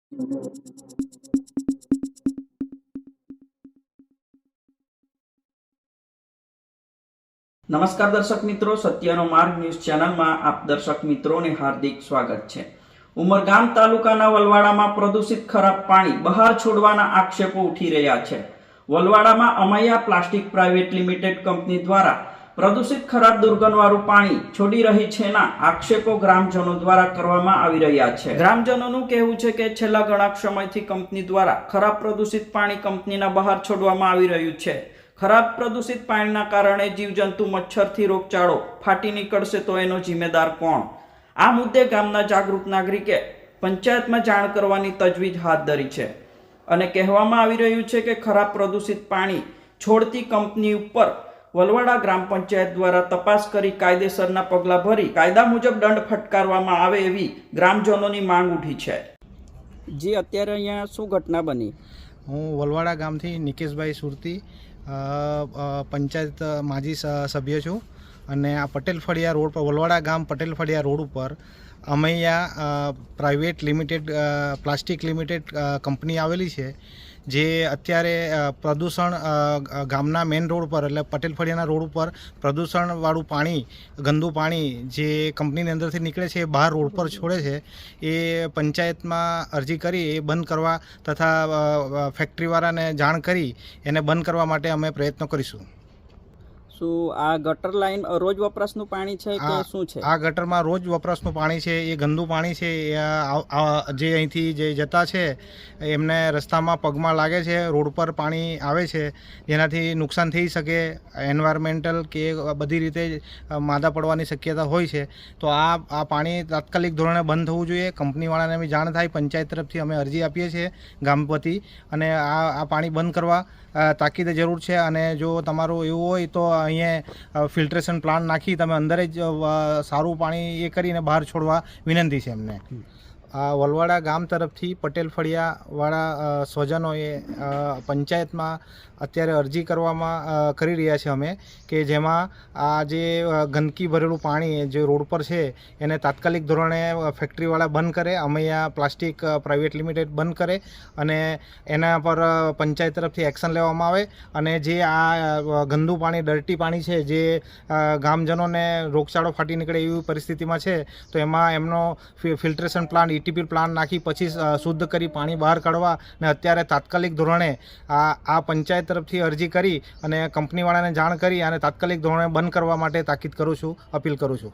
નમસ્કાર દર્શક મિત્રો, સત્યનો માર્ગ ન્યૂઝ ચેનલમાં આપ દર્શક મિત્રોને હાર્દિક સ્વાગત છે। ઉમરગામ તાલુકાના વલવાડામાં પ્રદૂષિત ખરાબ પાણી બહાર છોડવાના આક્ષેપો ઉઠી રહ્યા છે। વલવાડામાં Amiya plastic private limited company દ્વારા પ્રદૂષિત ખરાબ દુર્ગંધવાળું પાણી છોડી રહી છેના આક્ષેપો ગ્રામજનો દ્વારા કરવામાં આવી રહ્યા છે। ગ્રામજનોનું કહેવું છે કે છેલ્લા ઘણા સમયથી કંપની દ્વારા ખરાબ પ્રદૂષિત પાણી કંપનીના બહાર છોડવામાં આવી રહ્યું છે। ખરાબ પ્રદૂષિત પાણીના કારણે જીવજંતુ મચ્છરથી રોગચાળો ફાટી નીકળશે તો એનો જિમ્મેદાર કોણ? આ મુદ્દે ગામના જાગૃત નાગરિકે પંચાયતમાં જાણ કરવાની તજવીજ હાથ ધરી છે અને કહેવામાં આવી રહ્યું છે કે ખરાબ પ્રદૂષિત પાણી છોડતી કંપની ઉપર વલવાડા ગ્રામ પંચાયત દ્વારા તપાસ કરી કાયદેસરના પગલાં ભરી કાયદા મુજબ દંડ ફટકારવામાં આવે એવી ગ્રામજનોની માંગ ઉઠી છે। જી, અત્યારે અહીંયા શું ઘટના બની? હું વલવાડા ગામથી નિકેશભાઈ સુરતી પંચાયત માજી સભ્ય છું અને આ પટેલ ફળિયા રોડ પર વલવાડા ગામ પટેલ ફળિયા રોડ ઉપર Amaiya private limited plastic limited company આવેલી છે, જે અત્યારે પ્રદૂષણ ગામના મેઇન રોડ પર એટલે પટેલ ફળિયાના રોડ ઉપર પ્રદૂષણવાળું પાણી, ગંદુ પાણી જે કંપનીની અંદરથી નીકળે છે એ બહાર રોડ પર છોડે છે। એ પંચાયતમાં અરજી કરી એ બંધ કરવા તથા ફેક્ટરીવાળાને જાણ કરી એને બંધ કરવા માટે અમે પ્રયત્નો કરીશું। શું આ ગટર લાઈન રોજ વપરાશનું પાણી છે કે શું છે? આ ગટરમાં રોજ વપરાશનું પાણી છે, એ ગંદુ પાણી છે। જે અહીંથી જે જતા છે એમને રસ્તામાં પગમાં લાગે છે, રોડ પર પાણી આવે છે, જેનાથી નુકસાન થઈ શકે, એન્વાયરમેન્ટલ કે બધી રીતે માદા પડવાની શક્યતા હોય છે। તો આ પાણી તાત્કાલિક ધોરણે બંધ થવું જોઈએ। કંપનીવાળાને બી જાણ થાય, પંચાયત તરફથી અમે અરજી આપીએ છીએ ગામ વતી, અને આ પાણી બંધ કરવા તાકીદે જરૂર છે। અને જો તમારું એવું હોય તો અહીંયા ફિલ્ટ્રેશન પ્લાન્ટ નાખી તમે અંદર જ સારું પાણી એ કરીને બહાર છોડવા વિનંતી છે એમને। આ વલવાડા ગામ તરફથી પટેલ ફળિયાવાળા સ્વજનોએ પંચાયતમાં અત્યારે અરજી કરી રહ્યા છે અમે, કે જેમાં આ જે ગંદકી ભરેલું પાણી જે રોડ પર છે એને તાત્કાલિક ધોરણે ફેક્ટરીવાળા બંધ કરે, અમૈયા પ્લાસ્ટિક પ્રાઇવેટ લિમિટેડ બંધ કરે અને એના પર પંચાયત તરફથી એક્શન લેવામાં આવે। અને જે આ ગંદુ પાણી, ડર્ટી પાણી છે જે ગામજનોને રોગચાળો ફાટી નીકળે એવી પરિસ્થિતિમાં છે, તો એમાં એમનો ફિલ્ટ્રેશન પ્લાન્ટ, ETP પ્લાન્ટ નાખી પછી શુદ્ધ કરી પાણી બહાર કાઢવા અને અત્યારે તાત્કાલિક ધોરણે આ પંચાયત તરફથી અરજી કરી અને કંપનીવાળાને જાણ કરી અને તાત્કાલિક ધોરણે બંધ કરવા માટે તાકીદ કરું છું, અપીલ કરું છું।